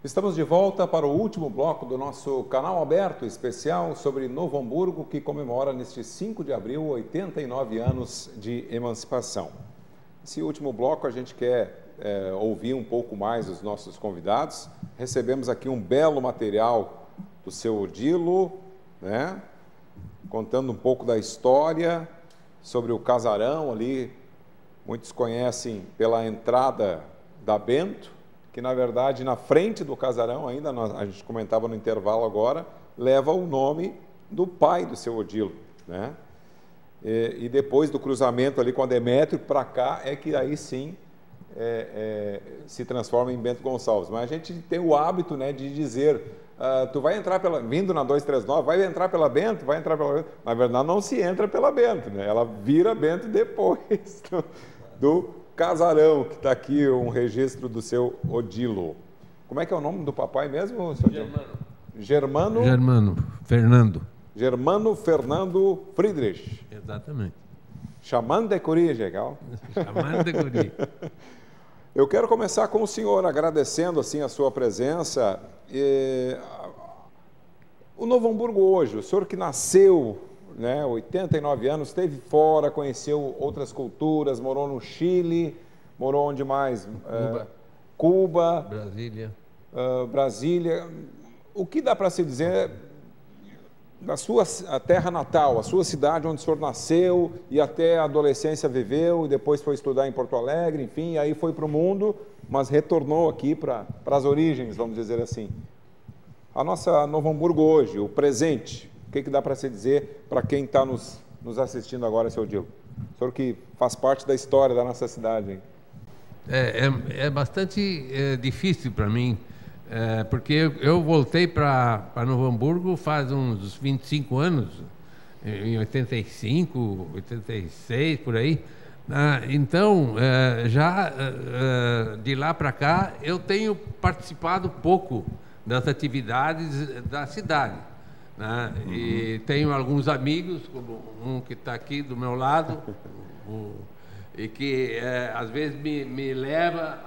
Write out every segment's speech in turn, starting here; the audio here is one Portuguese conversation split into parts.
Estamos de volta para o último bloco do nosso canal aberto especial sobre Novo Hamburgo, que comemora neste 5 de abril 89 anos de emancipação. Nesse último bloco a gente quer ouvir um pouco mais os nossos convidados. Recebemos aqui um belo material do seu Odilo, né? Contando um pouco da história sobre o casarão ali. Muitos conhecem pela entrada da Bento, que na verdade na frente do casarão, ainda a gente comentava no intervalo agora, leva o nome do pai do seu Odilo, né? E depois do cruzamento ali com a Demétrio, para cá é que aí sim se transforma em Bento Gonçalves. Mas a gente tem o hábito, né, de dizer, tu vai entrar vindo na 239, vai entrar pela Bento, vai entrar pela Bento. Na verdade não se entra pela Bento, né? Ela vira Bento depois do casarão, que está aqui um registro do seu Odilo. Como é que é o nome do papai mesmo, seu Germano? Germano Fernando Friedrich. Exatamente. Chamando de Curi, legal. Chamando de Curi. Eu quero começar com o senhor, agradecendo assim a sua presença. O Novo Hamburgo hoje, o senhor que nasceu, né, 89 anos, esteve fora, conheceu outras culturas, morou no Chile, morou onde mais? Cuba. Brasília. Brasília. O que dá para se dizer da sua terra natal, a sua cidade onde o senhor nasceu e até a adolescência viveu, e depois foi estudar em Porto Alegre, enfim, e aí foi para o mundo, mas retornou aqui para as origens, vamos dizer assim. A nossa Novo Hamburgo hoje, o presente, o que dá para se dizer para quem está nos assistindo agora, seu Odilo? O senhor que faz parte da história da nossa cidade. Hein? É bastante difícil para mim, porque eu voltei para Novo Hamburgo faz uns 25 anos, em 85, 86, por aí. Então, já de lá para cá, eu tenho participado pouco das atividades da cidade. Né? E tenho alguns amigos, como um que está aqui do meu lado, e que às vezes me leva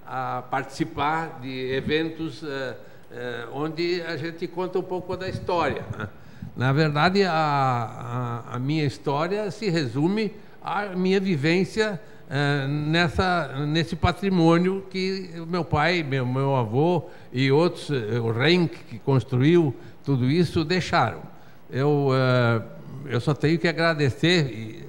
a participar de eventos onde a gente conta um pouco da história. Né? Na verdade, a minha história se resume à minha vivência nesse patrimônio que o meu pai, meu avô e outros, o Renck, que construiu tudo isso, deixaram. Eu só tenho que agradecer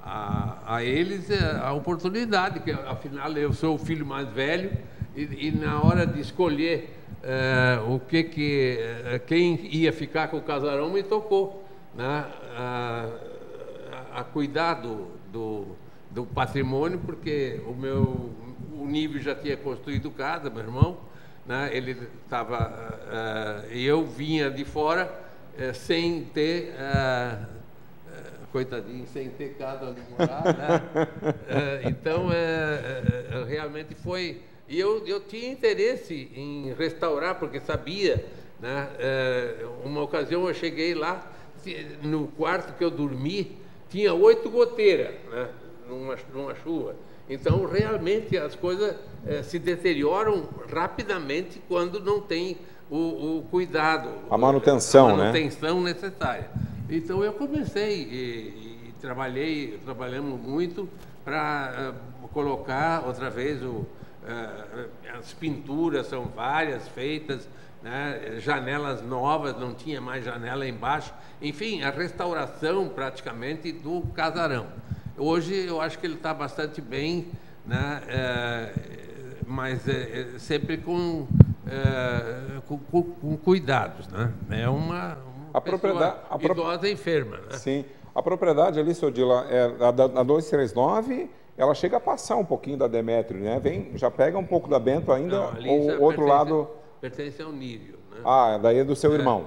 a eles a oportunidade, que afinal eu sou o filho mais velho e na hora de escolher quem ia ficar com o casarão me tocou, né? A cuidar do patrimônio, porque o Nível já tinha construído casa, meu irmão, né? Ele estava e eu vinha de fora sem ter coitadinho, sem ter casa onde morar, né? Então realmente foi, e eu tinha interesse em restaurar, porque sabia, né? Uma ocasião eu cheguei lá, no quarto que eu dormi tinha 8 goteiras, né? numa chuva. Então, realmente, as coisas se deterioram rapidamente quando não tem o cuidado. A manutenção, né? Necessária. Então, eu comecei e trabalhamos muito para colocar outra vez as pinturas, são várias feitas, né? Janelas novas, não tinha mais janela embaixo. Enfim, a restauração praticamente do casarão. Hoje eu acho que ele está bastante bem, né? Mas sempre com cuidados, né? É uma pessoa idosa enferma, né? Sim. A propriedade ali, seu Odilo, a 239, ela chega a passar um pouquinho da Demétrio, né? Já pega um pouco da Bento ainda, não, ou outro lado... Pertence ao Nível, né? Ah, daí é do seu irmão.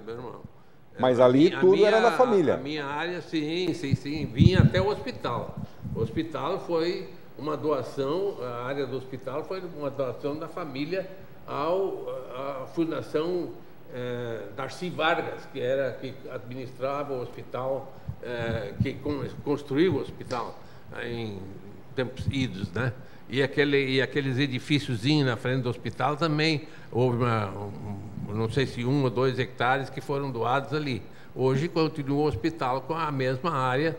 Meu irmão. Mas ali tudo era da família. A minha área, sim, vinha até o hospital. O hospital foi uma doação, a área do hospital foi uma doação da família à Fundação Darcy Vargas, que administrava o hospital, que construiu o hospital em tempos idos, né? E aqueles edifíciozinhos na frente do hospital também houve não sei se 1 ou 2 hectares que foram doados ali. Hoje continua o hospital com a mesma área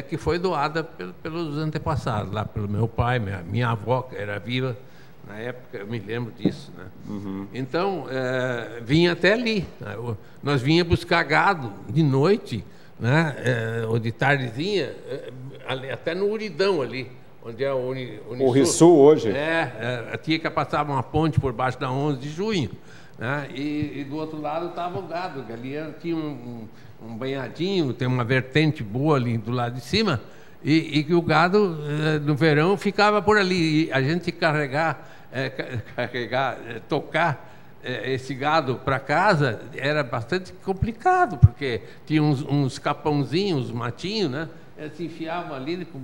que foi doada pelos antepassados, lá pelo meu pai, minha avó, que era viva na época, eu me lembro disso, né? Uhum. Então, vinha até ali. Né? Nós vinha buscar gado de noite, né? Ou de tardezinha, até no Uridão ali, onde é o Unisul. O Rissul hoje. Tinha que passar uma ponte por baixo da 11 de junho. Né? E do outro lado estava o gado, que ali tinha um banhadinho, tem uma vertente boa ali do lado de cima, e que o gado, no verão, ficava por ali. E a gente tocar esse gado para casa era bastante complicado, porque tinha uns capãozinhos, uns matinhos, né? Se enfiavam ali com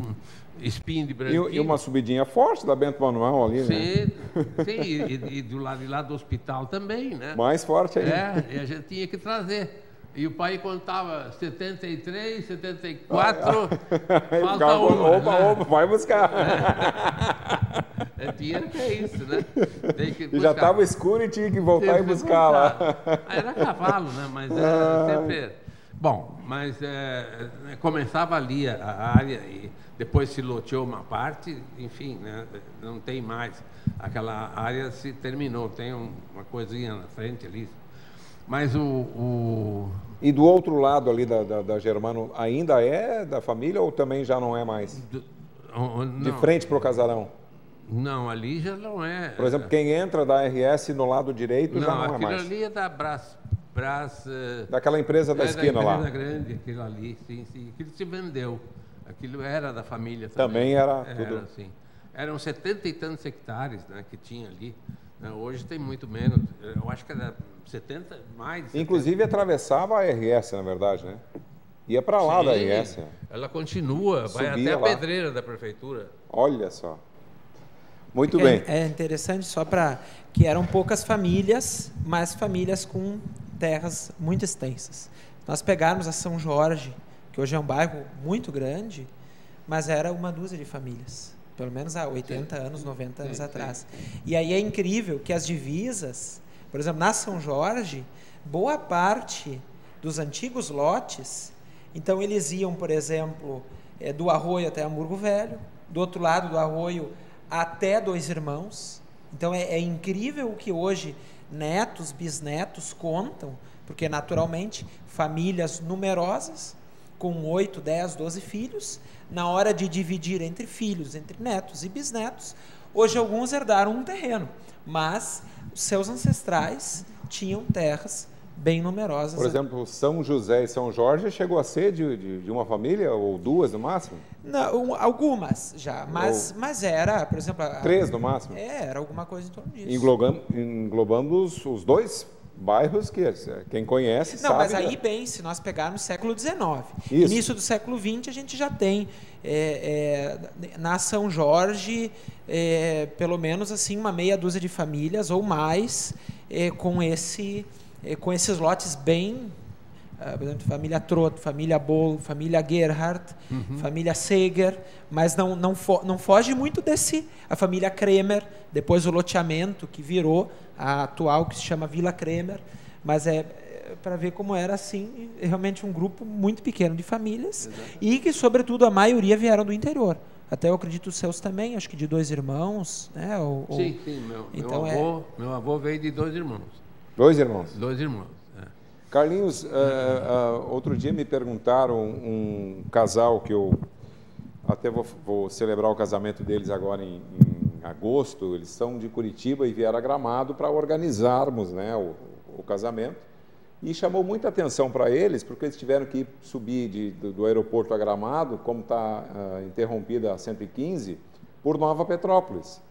espinho de branquinho. E uma subidinha forte da Bento Manuel ali, né? Sim, e do lado de lá do hospital também, né? Mais forte ainda. E a gente tinha que trazer. E o pai contava 73, 74, falta uma. Opa, vai buscar. Tinha que é isso, né? E já estava escuro e tinha que voltar e buscar lá. Era cavalo, né? Mas era sempre... Bom, mas começava ali a área e depois se loteou uma parte, enfim, né? Não tem mais. Aquela área se terminou, tem uma coisinha na frente ali. Mas E do outro lado ali da Germano, ainda é da família ou também já não é mais? De frente para o casarão? Não, ali já não é. Por exemplo, quem entra da RS no lado direito já não é mais? Não, aquilo ali é da Brás... Daquela empresa da esquina lá. Da grande, aquilo ali, sim. Aquilo se vendeu. Aquilo era da família também. Era tudo. Assim. Eram 70 e tantos hectares, né, que tinha ali. Hoje tem muito menos. Eu acho que era 70, mais de 70. Inclusive atravessava a RS, na verdade, né? Ia para lá da RS. Ela continua, vai até a pedreira da prefeitura. Olha só. Muito bem. É interessante só para que eram poucas famílias, mas famílias com terras muito extensas. Nós pegarmos a São Jorge, que hoje é um bairro muito grande, mas era uma dúzia de famílias, pelo menos há 80 anos, 90 anos atrás. E aí é incrível que as divisas, por exemplo, na São Jorge, boa parte dos antigos lotes, então eles iam, por exemplo, do Arroio até Hamburgo Velho, do outro lado do Arroio até Dois Irmãos. Então é incrível o que hoje netos, bisnetos contam, porque naturalmente famílias numerosas, com 8, 10, 12 filhos, na hora de dividir entre filhos, entre netos e bisnetos, hoje alguns herdaram um terreno, mas os seus ancestrais tinham terras bem numerosas. Por exemplo, São José e São Jorge chegou a ser de uma família, ou duas no máximo? Não, algumas já, mas era, por exemplo... 3 no máximo? Era alguma coisa em torno disso. Englobando os dois bairros que quem conhece sabe. Não, mas aí bem, se nós pegarmos século XIX, início do século XX, a gente já tem na São Jorge, pelo menos assim, uma meia dúzia de famílias ou mais com esses lotes bem, por exemplo, família Trotto, família Bolo, família Gerhardt, família Seger, mas não foge muito a família Kremer, depois o loteamento que virou a atual, que se chama Vila Kremer, mas para ver como era assim, realmente um grupo muito pequeno de famílias. Exato. E que, sobretudo, a maioria vieram do interior. Até eu acredito os seus também, acho que de Dois Irmãos, né? Sim, meu avô veio de Dois Irmãos. Dois irmãos? Dois irmãos. Carlinhos, outro dia me perguntaram, um casal que eu até vou celebrar o casamento deles agora em agosto, eles são de Curitiba e vieram a Gramado para organizarmos, né, o casamento, e chamou muita atenção para eles, porque eles tiveram que subir do aeroporto a Gramado, como está interrompida a 115, por Nova Petrópolis,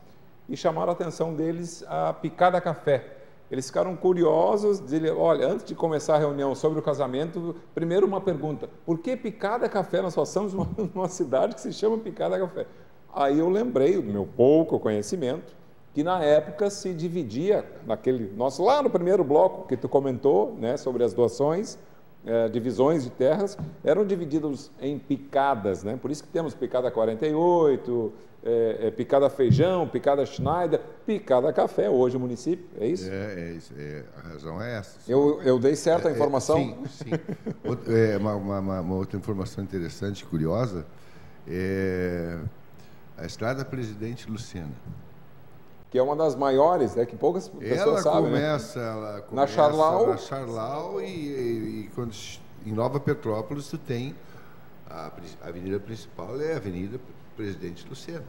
e chamaram a atenção deles a Picada Café. Eles ficaram curiosos, olha, antes de começar a reunião sobre o casamento, primeiro uma pergunta, por que Picada Café? Nós só somos numa cidade que se chama Picada Café. Aí eu lembrei do meu pouco conhecimento, que na época se dividia, lá no primeiro bloco que tu comentou, né, sobre as doações, divisões de terras, eram divididos em picadas, né? Por isso que temos picada 48, picada feijão, picada Schneider, picada café, hoje o município, é isso? A razão é essa. Eu dei certa informação? Sim. Uma outra informação interessante e curiosa é a Estrada Presidente Lucena. Que é uma das maiores, que poucas pessoas sabem. Ela começa na Charlau e quando em Nova Petrópolis tu tem a avenida principal, é a Avenida Presidente Lucena.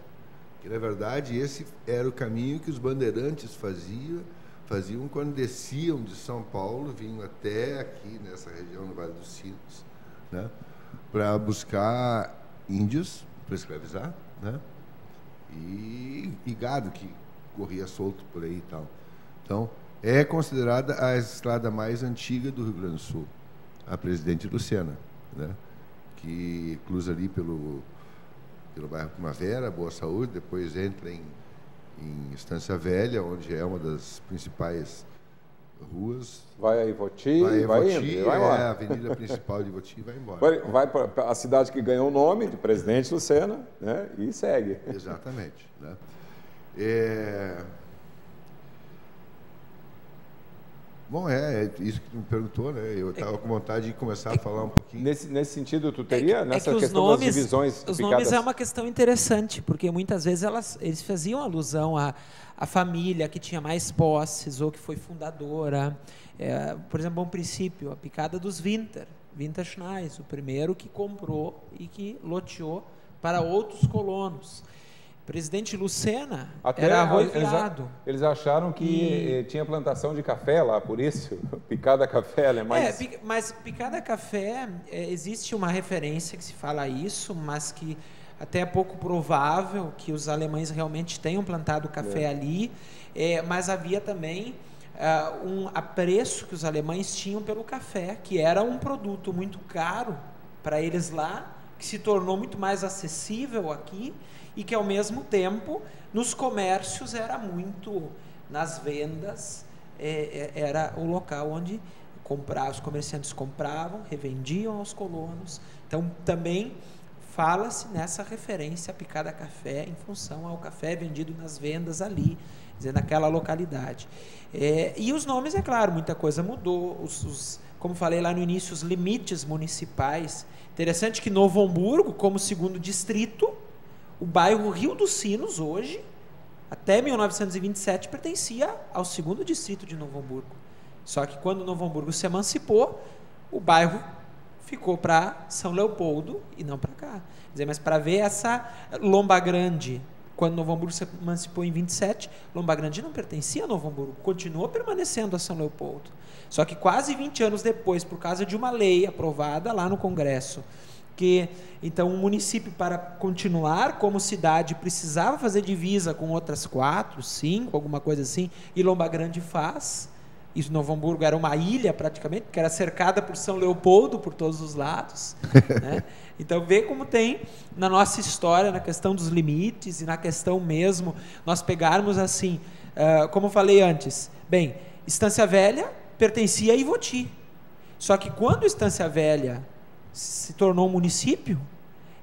Que na verdade esse era o caminho que os bandeirantes faziam quando desciam de São Paulo, vinham até aqui nessa região no Vale dos Sinos, né, para buscar índios para escravizar, né, e gado que corria solto por aí e tal. Então, é considerada a estrada mais antiga do Rio Grande do Sul, a Presidente Lucena, né? Que cruza ali pelo bairro Primavera, Boa Saúde, depois entra em Estância Velha, onde é uma das principais ruas. Vai a Ivoti, vai embora. A avenida principal de Ivoti, vai embora. Vai para a cidade que ganhou o nome de Presidente Lucena, né? E segue. Exatamente, né? Bom, isso que tu me perguntou, né? Eu estava com vontade de começar a falar um pouquinho. Nesse sentido, tu teria, nessa que questão das divisões os picadas? nomes é uma questão interessante, porque muitas vezes eles faziam alusão à família que tinha mais posses ou que foi fundadora. Por exemplo, um princípio, a picada dos Winter Schneider, o primeiro que comprou e que loteou para outros colonos. Presidente Lucena era arroiado. Eles acharam que tinha plantação de café lá, por isso, picada café, né? Mas picada café, existe uma referência que se fala isso, mas que até é pouco provável que os alemães realmente tenham plantado café ali, mas havia também um apreço que os alemães tinham pelo café, que era um produto muito caro para eles lá, que se tornou muito mais acessível aqui, e que, ao mesmo tempo, nos comércios era muito, nas vendas, era o local onde os comerciantes compravam, revendiam aos colonos. Então, também fala-se nessa referência a picada café em função ao café vendido nas vendas ali, dizer, naquela localidade. E os nomes, é claro, muita coisa mudou, como falei lá no início, os limites municipais. Interessante que Novo Hamburgo, como segundo distrito, o bairro Rio dos Sinos, hoje, até 1927, pertencia ao segundo distrito de Novo Hamburgo. Só que quando Novo Hamburgo se emancipou, o bairro ficou para São Leopoldo e não para cá. Quer dizer, mas para ver essa Lomba Grande, quando Novo Hamburgo se emancipou em 27, Lomba Grande não pertencia a Novo Hamburgo, continuou permanecendo a São Leopoldo. Só que quase 20 anos depois, por causa de uma lei aprovada lá no Congresso, que então o município, para continuar como cidade, precisava fazer divisa com outras 4, 5, alguma coisa assim, e Lomba Grande faz. Isso, Novo Hamburgo era uma ilha praticamente, porque era cercada por São Leopoldo por todos os lados, né? Então vê como tem na nossa história, na questão dos limites e na questão mesmo, nós pegarmos assim, como eu falei antes, bem, Estância Velha pertencia a Ivoti, só que quando Estância Velha se tornou um município,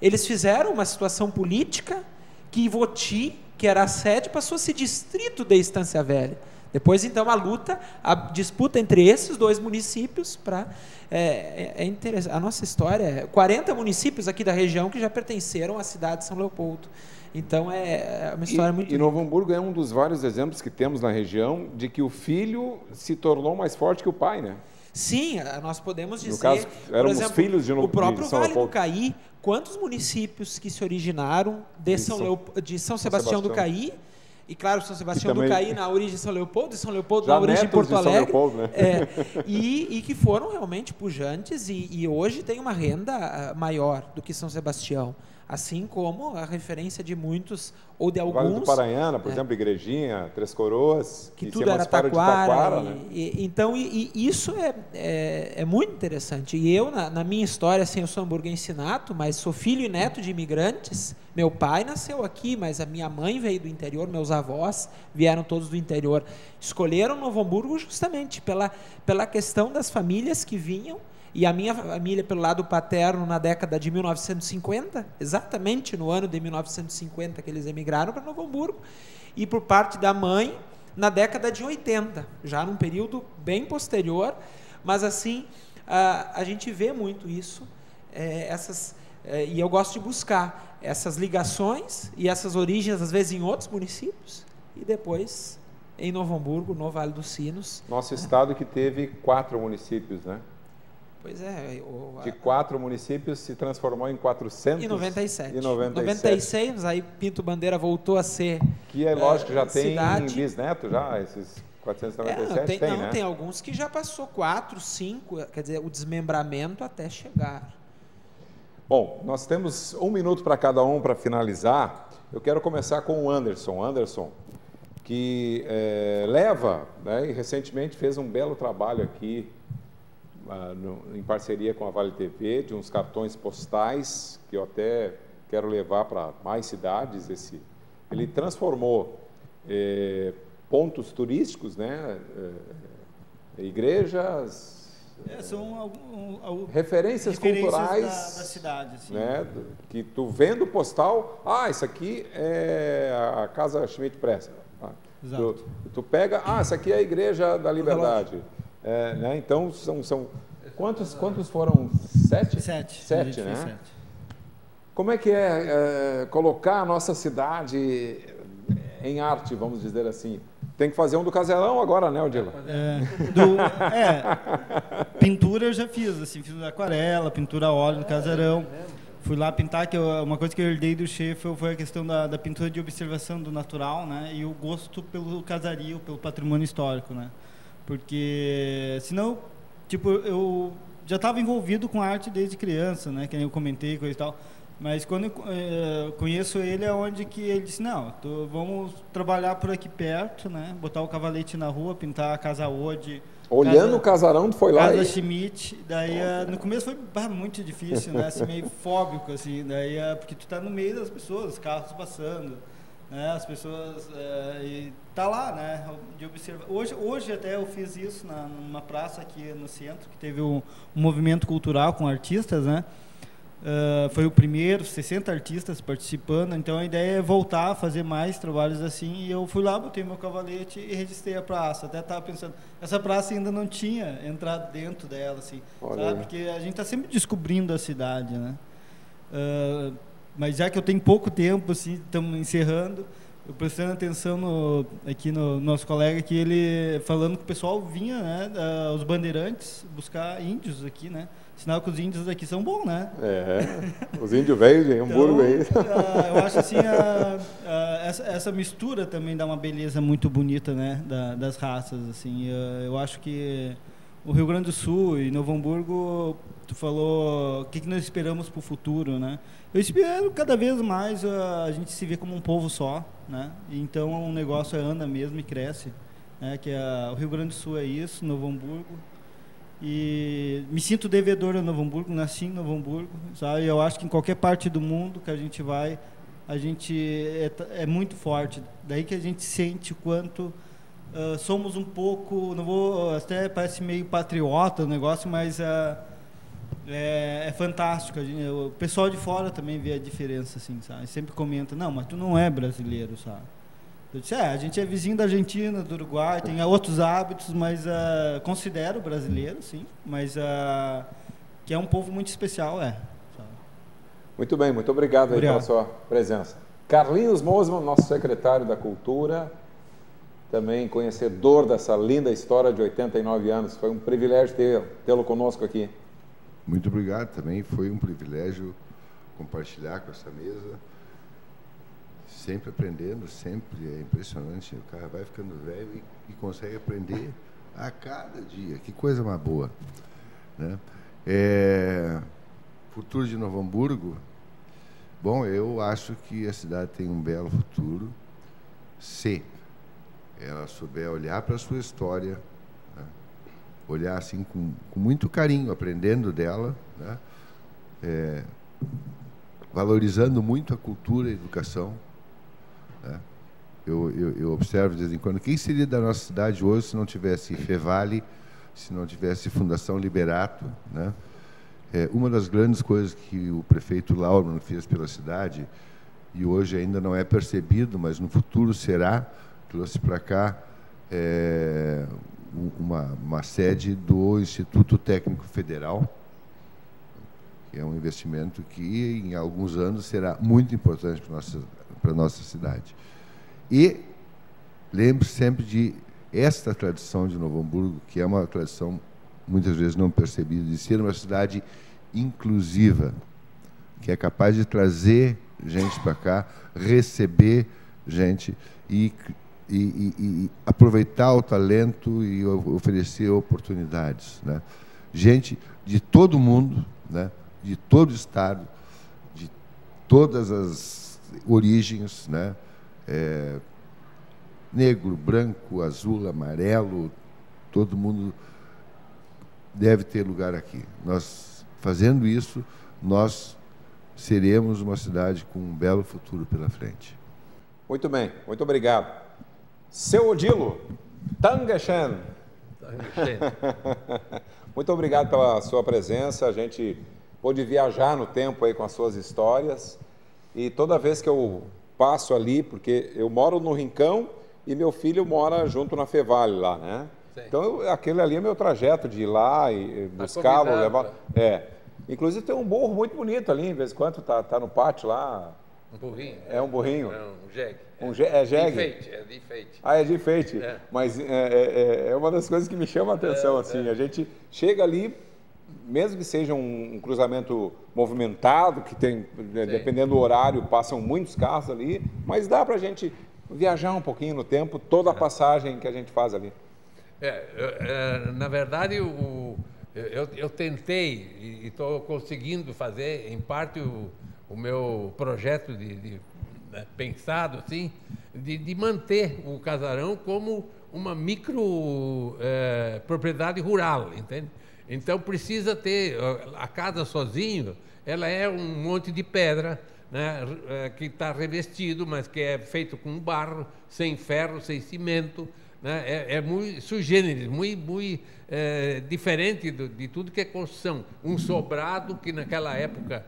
eles fizeram uma situação política que Ivoti, que era a sede, passou a ser distrito de Estância Velha. Depois, então, a disputa entre esses dois municípios para... interessante. A nossa história 40 municípios aqui da região que já pertenceram à cidade de São Leopoldo. Então, é uma história muito... E Novo Hamburgo é um dos vários exemplos que temos na região de que o filho se tornou mais forte que o pai, né? Sim, nós podemos dizer... No caso, éramos por exemplo, filhos de o próprio Vale Leopoldo. do Caí, quantos municípios que se originaram de São Sebastião do Caí, e claro, São Sebastião do Caí na origem de São Leopoldo, e São Leopoldo na origem de Porto Alegre, Leopoldo, né? e que foram realmente pujantes e hoje tem uma renda maior do que São Sebastião, assim como a referência de muitos, ou de alguns... Vale do Paranhana, por exemplo, Igrejinha, Três Coroas, que tudo era Taquara, né? Então, isso é muito interessante. E eu, na minha história, assim, eu sou hamburguense nato, mas sou filho e neto de imigrantes. Meu pai nasceu aqui, mas a minha mãe veio do interior, meus avós vieram todos do interior. Escolheram Novo Hamburgo justamente pela questão das famílias que vinham E a minha família, pelo lado paterno, na década de 1950, exatamente no ano de 1950 que eles emigraram para Novo Hamburgo, e por parte da mãe, na década de 80, já num período bem posterior, mas assim, a gente vê muito isso, e eu gosto de buscar essas ligações e essas origens, às vezes, em outros municípios, e depois em Novo Hamburgo, no Vale dos Sinos. Nosso estado que teve 4 municípios, né? Pois é. De 4 municípios se transformou em 497. Em 96, aí Pinto Bandeira voltou a ser que é lógico que já cidade. Tem bisneto já, esses 497 né? Tem alguns que já passou 4, 5, quer dizer, o desmembramento até chegar. Bom, nós temos 1 minuto para cada um para finalizar. Eu quero começar com o Anderson. Anderson, que leva, né, e recentemente fez um belo trabalho aqui, em parceria com a Vale TV, de uns cartões postais, que eu até quero levar para mais cidades. Ele transformou pontos turísticos, né, igrejas, são referências culturais da cidade, assim. Né, que tu vendo o postal, isso aqui é a Casa Schmidt Pressa. Exato. Tu pega, essa aqui é a Igreja da Liberdade. Né, então, são quantos foram? 7? 7, né? 7. Como é que colocar a nossa cidade em arte, vamos dizer assim? Tem que fazer um do Casarão agora, né, Odila? Pintura eu já fiz, assim, fiz aquarela, pintura a óleo no Casarão. Fui lá pintar, que uma coisa que eu herdei do chefe foi a questão da pintura de observação do natural, né? E o gosto pelo casario, pelo patrimônio histórico, né? Porque, senão, tipo, eu já estava envolvido com arte desde criança, né? Que eu comentei, coisa e tal. Mas quando eu conheço ele, é onde que ele disse, não, vamos trabalhar por aqui perto, né? Botar o cavalete na rua, pintar a Casa Ode. Olhando o casarão, tu foi lá Casa Schmidt. Daí, no começo foi muito difícil, né? Assim, meio fóbico, assim. Daí, porque tu tá no meio das pessoas, os carros passando, né? As pessoas... e tá lá, né? De observar. Hoje até eu fiz isso numa praça aqui no centro, que teve um movimento cultural com artistas, né? Foi o primeiro, 60 artistas participando, então a ideia é voltar a fazer mais trabalhos assim, e eu fui lá, botei meu cavalete e registrei a praça. Até estava pensando, essa praça ainda não tinha entrado dentro dela, assim, sabe? Porque a gente está sempre descobrindo a cidade, né? Mas já que eu tenho pouco tempo, assim, estamos encerrando, eu prestando atenção aqui no nosso colega, que ele falando que o pessoal vinha, né, os bandeirantes, buscar índios aqui, né? Sinal que os índios aqui são bons, né? Os índios velhos de Hamburgo aí. Eu acho assim, essa mistura também dá uma beleza muito bonita, né? Das raças, assim. Eu acho que o Rio Grande do Sul e Novo Hamburgo, tu falou o que nós esperamos para o futuro, né? Eu espero cada vez mais a gente se ver como um povo só, né? Então o negócio anda mesmo e cresce, né? Que o Rio Grande do Sul é isso, Novo Hamburgo. E me sinto devedor a Novo Hamburgo, nasci em Novo Hamburgo, sabe? Eu acho que em qualquer parte do mundo que a gente vai, a gente é muito forte. Daí que a gente sente o quanto somos um pouco, não vou, até parece meio patriota o negócio, mas é fantástico. O pessoal de fora também vê a diferença, assim, sabe? Sempre comenta, não, mas tu não é brasileiro, sabe? Eu disse, a gente é vizinho da Argentina, do Uruguai, tem outros hábitos, mas considero brasileiro, sim, mas que é um povo muito especial, sabe? Muito bem, muito obrigado aí pela sua presença. Carlinhos Mosman, nosso secretário da Cultura, também conhecedor dessa linda história de 89 anos. Foi um privilégio tê-lo conosco aqui. Muito obrigado também, foi um privilégio compartilhar com essa mesa. Sempre aprendendo, sempre, é impressionante. O cara vai ficando velho e consegue aprender a cada dia. Que coisa mais boa, né? Futuro de Novo Hamburgo. Bom, eu acho que a cidade tem um belo futuro se ela souber olhar para a sua história, né? Olhar assim com muito carinho, aprendendo dela, né? Valorizando muito a cultura e a educação. Eu observo de vez em quando, quem seria da nossa cidade hoje se não tivesse Fevale, se não tivesse Fundação Liberato, né? Uma das grandes coisas que o prefeito Laumann fez pela cidade, e hoje ainda não é percebido, mas no futuro será, trouxe para cá uma sede do Instituto Técnico Federal, que é um investimento que, em alguns anos, será muito importante para a nossa cidade. E lembre sempre de esta tradição de Novo Hamburgo, que é uma tradição muitas vezes não percebida, de ser uma cidade inclusiva, que é capaz de trazer gente para cá, receber gente e aproveitar o talento e oferecer oportunidades, né? Gente de todo mundo, né? De todo o estado, de todas as origens, né? Negro, branco, azul, amarelo, todo mundo deve ter lugar aqui. Nós, fazendo isso, nós seremos uma cidade com um belo futuro pela frente. Muito bem, muito obrigado. Seu Odilo, Dankeschön. Muito obrigado pela sua presença. A gente pôde viajar no tempo aí com as suas histórias. E toda vez que eu passo ali, porque eu moro no Rincão e meu filho mora junto na Fevale lá, né? Sim. Então, aquele ali é meu trajeto de ir lá e buscá-lo, levar... Inclusive tem um burro muito bonito ali, de vez em quando tá no pátio lá. Um burrinho. É um burrinho? É um jegue. É jegue? De enfeite. Ah, é de enfeite. Mas é uma das coisas que me chama a atenção, assim. A gente chega ali, mesmo que seja um cruzamento movimentado, que tem, dependendo do horário, passam muitos carros ali, mas dá para a gente viajar um pouquinho no tempo, toda a passagem que a gente faz ali. Na verdade, eu tentei e estou conseguindo fazer, em parte, o meu projeto pensado assim, de manter o casarão como uma micro propriedade rural, entende? Então precisa ter a casa sozinho, ela é um monte de pedra, né, que está revestido, mas que é feito com barro, sem ferro, sem cimento, né? É muito sui generis, muito diferente de tudo que é construção. Um sobrado que naquela época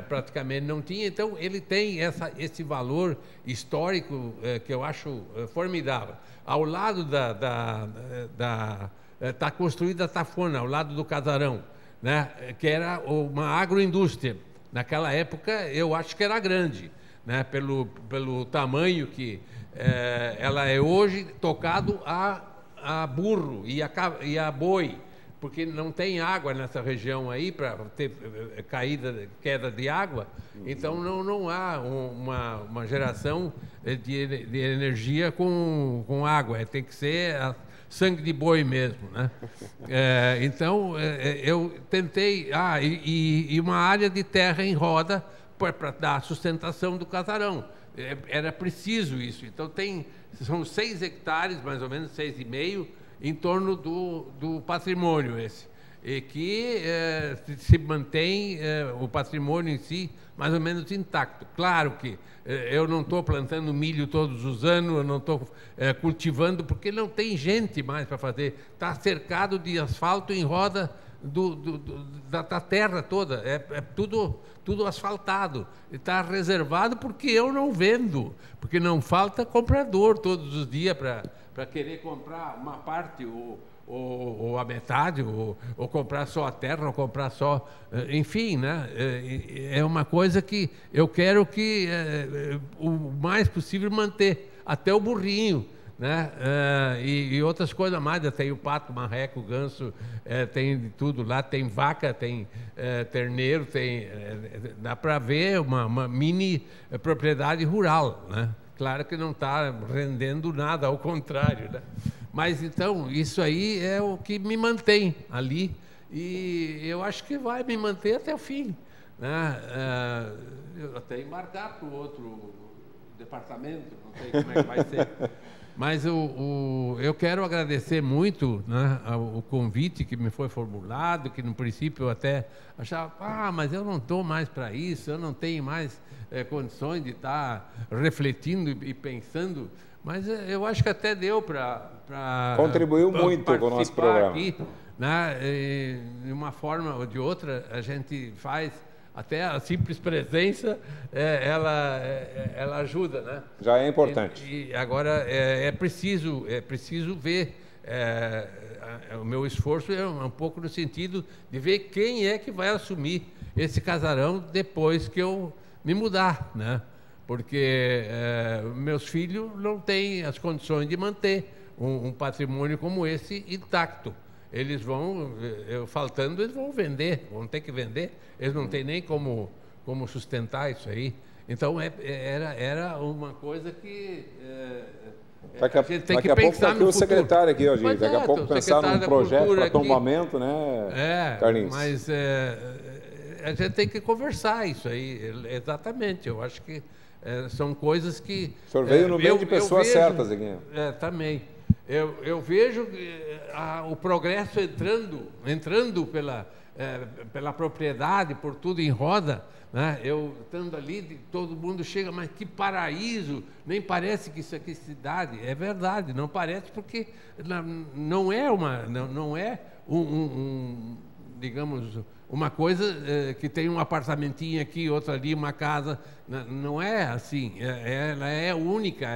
praticamente não tinha, então ele tem esse valor histórico que eu acho formidável. Ao lado está construída a Tafona, ao lado do casarão, né, que era uma agroindústria. Naquela época eu acho que era grande, né, pelo tamanho que ela é hoje, tocado a burro e a boi, porque não tem água nessa região aí para ter queda de água, então não há uma geração de energia com água, tem que ser sangue de boi mesmo, né? Então eu tentei e uma área de terra em roda para dar a sustentação do casarão. Era preciso isso. Então são 6 hectares, mais ou menos 6,5, em torno do patrimônio esse, e que se mantém o patrimônio em si mais ou menos intacto. Claro que eu não estou plantando milho todos os anos, eu não estou cultivando, porque não tem gente mais para fazer. Está cercado de asfalto em roda da terra toda, tudo asfaltado. Está reservado porque eu não vendo, porque não falta comprador todos os dias para querer comprar uma parte ou a metade, ou comprar só a terra, ou comprar só... Enfim, né? É uma coisa que eu quero que o mais possível manter, até o burrinho, né? E outras coisas mais, tem o pato, marreco, ganso, tem de tudo lá, tem vaca, tem terneiro, dá para ver uma mini propriedade rural, né? Claro que não está rendendo nada, ao contrário, né? Mas, então, isso aí é o que me mantém ali e eu acho que vai me manter até o fim, né? Eu até embarcar para o outro departamento, não sei como é que vai ser. Mas eu quero agradecer muito, né, o convite que me foi formulado, que no princípio eu até achava, mas eu não estou mais para isso, eu não tenho mais condições de estar refletindo e pensando, mas eu acho que até deu para contribuiu muito com o nosso programa. Aqui, né, de uma forma ou de outra, a gente faz. Até a simples presença, ela ajuda, né? Já é importante. E agora é preciso ver. O meu esforço é um pouco no sentido de ver quem é que vai assumir esse casarão depois que eu me mudar, né? Porque meus filhos não têm as condições de manter um patrimônio como esse intacto. Eles vão, faltando, eles vão vender, vão ter que vender, eles não têm nem como sustentar isso aí. Então, era uma coisa que a gente tem que pensar no futuro. O secretário aqui, Gil, daqui a pouco pensar num projeto para tombamento, né, Carlinhos? Mas a gente tem que conversar isso aí, exatamente. Eu acho que são coisas que... O senhor veio no meio de pessoas certas aqui. Também. Eu vejo o progresso entrando pela propriedade, por tudo em roda, né? Eu estando ali, todo mundo chega, mas que paraíso, nem parece que isso aqui é cidade. É verdade, não parece porque não é digamos, uma coisa que tem um apartamentinho aqui, outra ali, uma casa. Não é assim. Ela é única,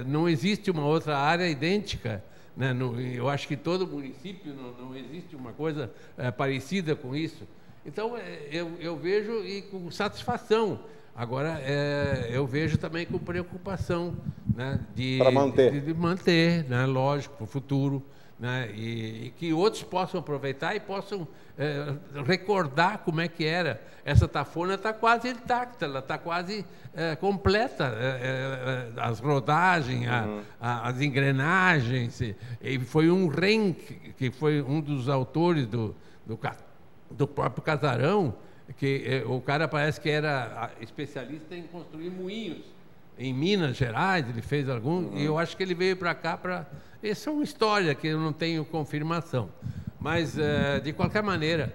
não existe uma outra área idêntica, né? Eu acho que todo município não existe uma coisa parecida com isso. Então, eu vejo e com satisfação. Agora, eu vejo também com preocupação, né, de manter, né, lógico, para o futuro. Né, e que outros possam aproveitar e possam recordar como é que era. Essa tafona está quase intacta, ela está quase completa. As rodagens, as engrenagens. E foi um Ren, que foi um dos autores do próprio casarão, que o cara parece que era especialista em construir moinhos. Em Minas Gerais, ele fez algum, e eu acho que ele veio para cá para... Essa é uma história que eu não tenho confirmação. Mas, de qualquer maneira,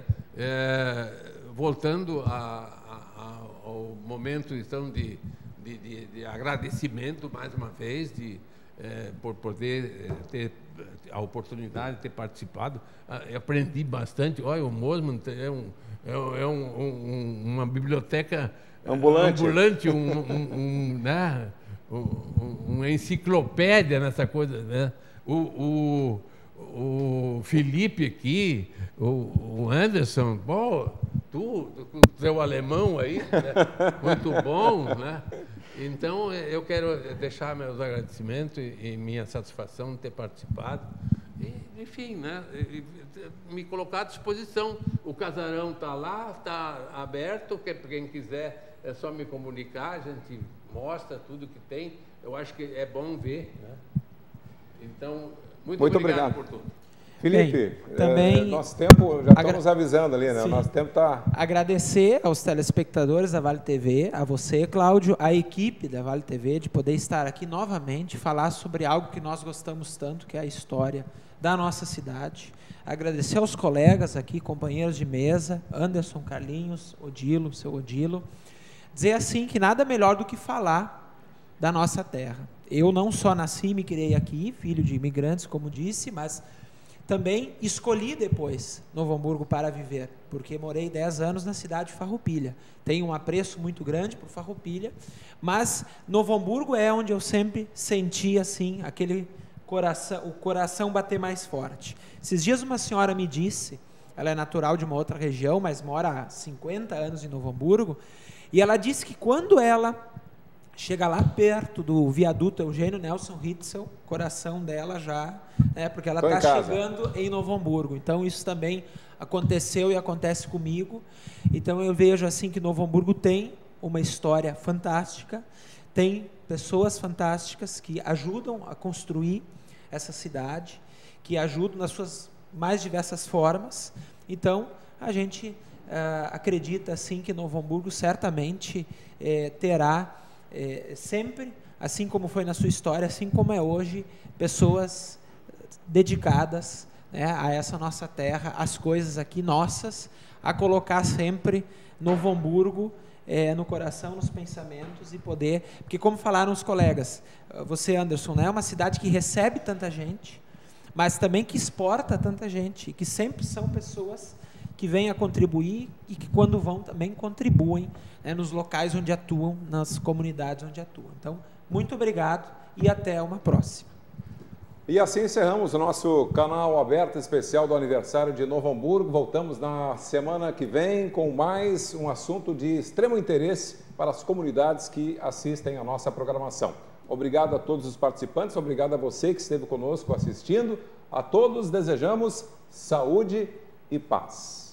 voltando ao momento, então, de agradecimento, mais uma vez, por poder ter a oportunidade de ter participado, eu aprendi bastante. Olha, o Mosman é uma biblioteca... ambulante, uma enciclopédia nessa coisa, né? O Felipe aqui, o Anderson, tu com o teu alemão aí, né? Muito bom, né? Então, eu quero deixar meus agradecimentos e minha satisfação de ter participado. Enfim, né, me colocar à disposição. O casarão está lá, está aberto, quem quiser é só me comunicar, a gente mostra tudo que tem. Eu acho que é bom ver, né? Então, muito obrigado por tudo. Felipe, também nosso tempo, já estamos avisando ali, né? O nosso tempo está... Agradecer aos telespectadores da Vale TV, a você, Cláudio, a equipe da Vale TV, de poder estar aqui novamente, falar sobre algo que nós gostamos tanto, que é a história da nossa cidade. Agradecer aos colegas aqui, companheiros de mesa, Anderson, Carlinhos, Odilo, seu Odilo. Dizer assim que nada melhor do que falar da nossa terra. Eu não só nasci e me criei aqui, filho de imigrantes, como disse, mas também escolhi depois Novo Hamburgo para viver, porque morei 10 anos na cidade de Farroupilha. Tenho um apreço muito grande por Farroupilha, mas Novo Hamburgo é onde eu sempre senti assim, o coração bater mais forte. Esses dias uma senhora me disse, ela é natural de uma outra região, mas mora há 50 anos em Novo Hamburgo, e ela disse que quando ela chega lá perto do viaduto Eugênio Nelson Ritzel, o coração dela já, porque ela está chegando em Novo Hamburgo. Então, isso também aconteceu e acontece comigo. Então, eu vejo assim que Novo Hamburgo tem uma história fantástica, tem pessoas fantásticas que ajudam a construir essa cidade, que ajudam nas suas mais diversas formas. Então, a gente acredita assim que Novo Hamburgo certamente terá sempre, assim como foi na sua história, assim como é hoje, pessoas dedicadas, né, a essa nossa terra, as coisas aqui nossas, a colocar sempre Novo Hamburgo no coração, nos pensamentos e poder, porque como falaram os colegas, você, Anderson, né, é uma cidade que recebe tanta gente, mas também que exporta tanta gente, e que sempre são pessoas que vêm a contribuir e que quando vão também contribuem, né, nos locais onde atuam, nas comunidades onde atuam. Então, muito obrigado e até uma próxima. E assim encerramos o nosso canal aberto especial do aniversário de Novo Hamburgo. Voltamos na semana que vem com mais um assunto de extremo interesse para as comunidades que assistem à nossa programação. Obrigado a todos os participantes, obrigado a você que esteve conosco assistindo. A todos desejamos saúde e paz.